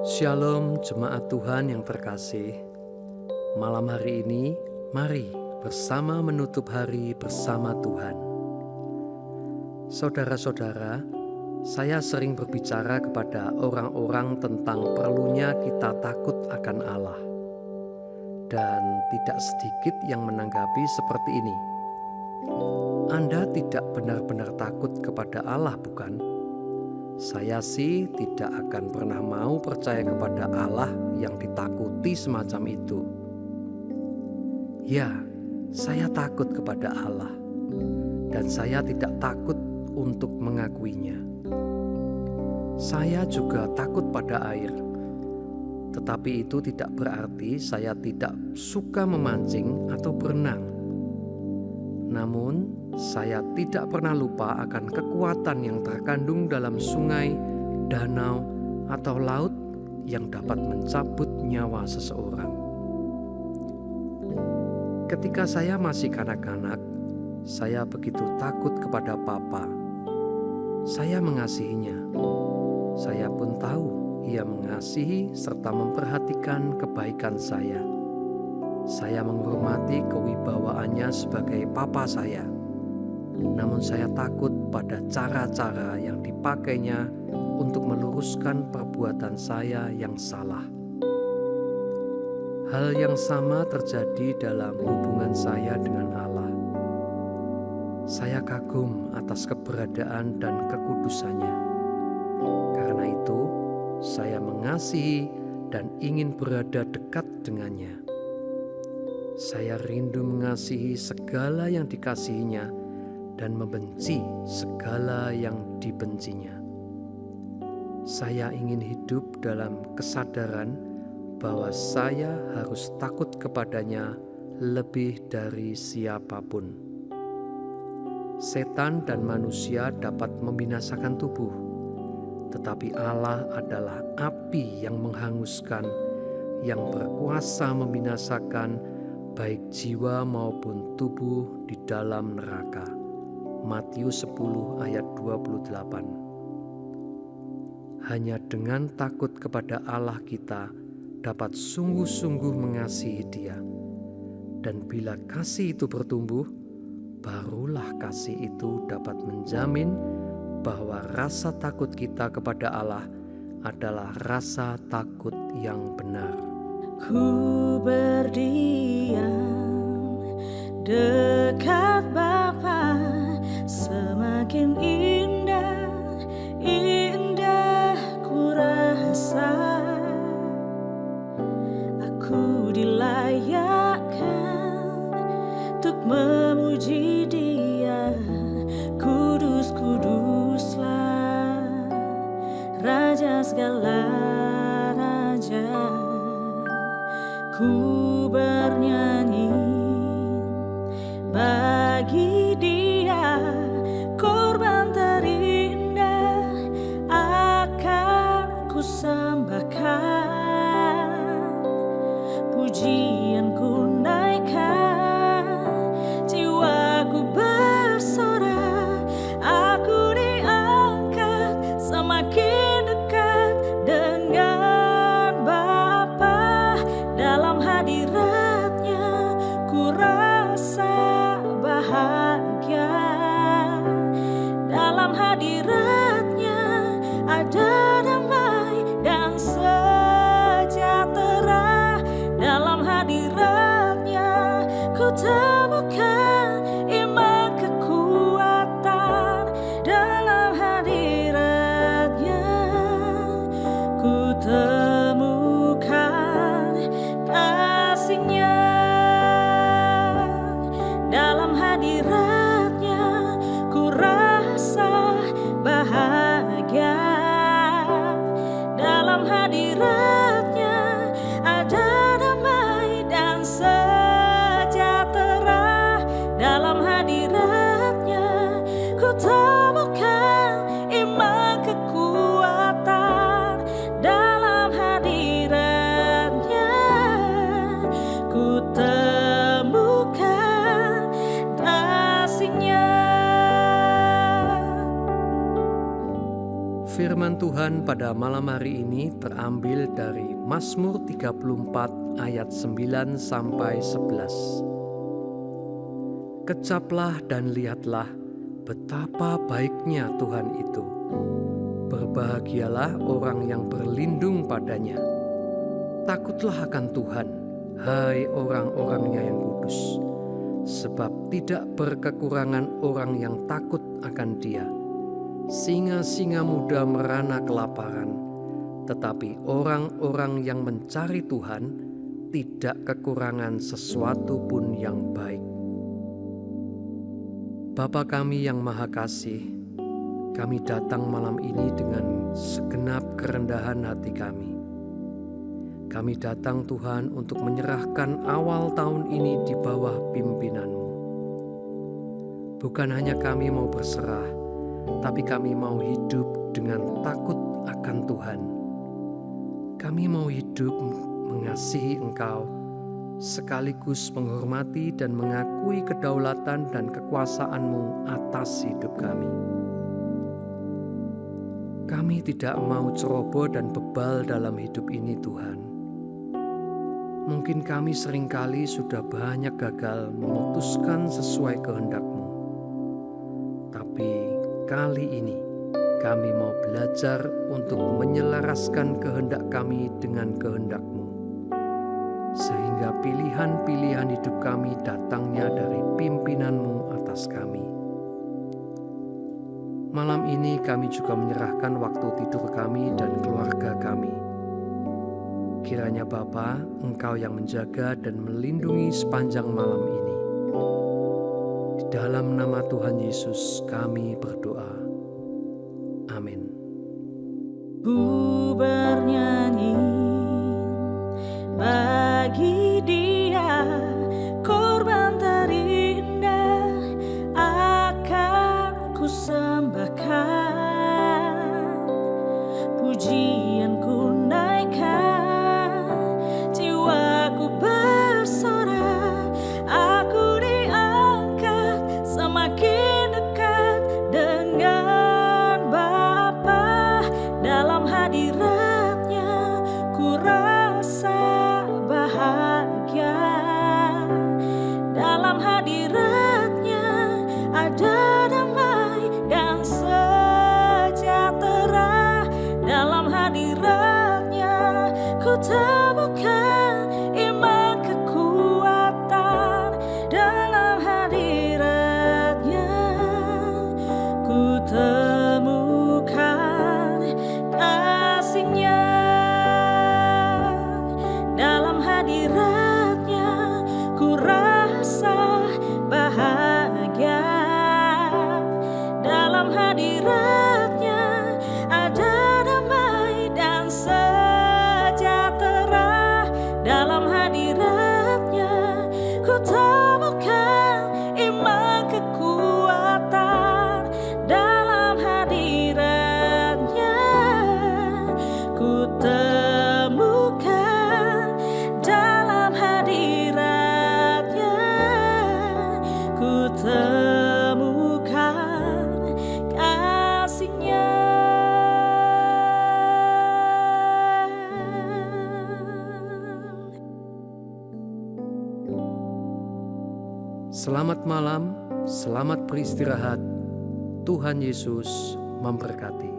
Shalom jemaat Tuhan yang terkasih. Malam hari ini, mari bersama menutup hari bersama Tuhan. Saudara-saudara, saya sering berbicara kepada orang-orang tentang perlunya kita takut akan Allah. Dan tidak sedikit yang menanggapi seperti ini. Anda tidak benar-benar takut kepada Allah, bukan? Saya sih tidak akan pernah mau percaya kepada Allah yang ditakuti semacam itu. Ya, saya takut kepada Allah, dan saya tidak takut untuk mengakuinya. Saya juga takut pada air, tetapi itu tidak berarti saya tidak suka memancing atau berenang. Namun, saya tidak pernah lupa akan kekuatan yang terkandung dalam sungai, danau, atau laut yang dapat mencabut nyawa seseorang. Ketika saya masih kanak-kanak, saya begitu takut kepada Papa. Saya mengasihinya. Saya pun tahu ia mengasihi serta memperhatikan kebaikan saya. Saya menghormati kewibawaannya sebagai papa saya. Namun saya takut pada cara-cara yang dipakainya untuk meluruskan perbuatan saya yang salah. Hal yang sama terjadi dalam hubungan saya dengan Allah. Saya kagum atas keberadaan dan kekudusannya. Karena itu, saya mengasihi dan ingin berada dekat dengannya. Saya rindu mengasihi segala yang dikasihinya dan membenci segala yang dibencinya. Saya ingin hidup dalam kesadaran bahwa saya harus takut kepadanya lebih dari siapapun. Setan dan manusia dapat membinasakan tubuh, tetapi Allah adalah api yang menghanguskan, yang berkuasa membinasakan baik jiwa maupun tubuh di dalam neraka. Matius 10 ayat 28. Hanya dengan takut kepada Allah kita dapat sungguh-sungguh mengasihi Dia. Dan bila kasih itu bertumbuh, barulah kasih itu dapat menjamin bahwa rasa takut kita kepada Allah adalah rasa takut yang benar. Ku berdiam dekat Bapa, semakin indah, indah ku rasa. Aku dilayakkan untuk memuji Dia, kudus, kuduslah Raja segala raja. Ku bernyanyi bagi Dia, korban terindah akan ku sembahkan, pujian ku naikkan, jiwaku bersorak, aku diangkat semakin dekat dengan dalam hadiratnya ku rasa bahagia. Dalam hadiratnya ada damai dan Firman Tuhan pada malam hari ini terambil dari Mazmur 34 ayat 9 sampai 11. Kecaplah dan lihatlah betapa baiknya Tuhan itu. Berbahagialah orang yang berlindung padanya. Takutlah akan Tuhan, hai orang-orangnya yang kudus, sebab tidak berkekurangan orang yang takut akan Dia. Singa-singa muda merana kelaparan, tetapi orang-orang yang mencari Tuhan tidak kekurangan sesuatu pun yang baik. Bapa kami yang Maha Kasih, kami datang malam ini dengan segenap kerendahan hati kami. Kami datang Tuhan untuk menyerahkan awal tahun ini di bawah pimpinan-Mu. Bukan hanya kami mau berserah, tapi kami mau hidup dengan takut akan Tuhan. Kami mau hidup mengasihi Engkau, sekaligus menghormati dan mengakui kedaulatan dan kekuasaan-Mu atas hidup kami. Kami tidak mau ceroboh dan bebal dalam hidup ini, Tuhan. Mungkin kami seringkali sudah banyak gagal memutuskan sesuai kehendak-Mu. Tapi kali ini kami mau belajar untuk menyelaraskan kehendak kami dengan kehendak-Mu, sehingga pilihan-pilihan hidup kami datangnya dari pimpinan-Mu atas kami. Malam ini kami juga menyerahkan waktu tidur kami dan keluarga kami. Kiranya Bapa, Engkau yang menjaga dan melindungi sepanjang malam ini. Di dalam nama Tuhan Yesus kami berdoa. Amin. Ku bernyanyi bagi Dia, korban terindah akan ku sembahkan. Pujianku naikkan, jiwaku bersorak, aku diangkat semakin dekat dengan Bapa. Dalam hadirat-Nya ku rasa bahagia. Dalam hadirat-Nya ada damai dan sejahtera. Dalam hadirat-Nya ku temukan iman kekuatan. Dalam hadirat-Nya ku temukan kasih-Nya. Dalam hadirat-Nya ku rasa bahagia. Dalam hadirat-Nya ada damai dan sejahtera. Dalam hadirat-Nya ku temukan iman kekuatan. Dalam hadirat-Nya ku temukan. Dalam hadirat-Nya ku temukan kasih-Nya. Selamat malam, selamat beristirahat. Tuhan Yesus memberkati.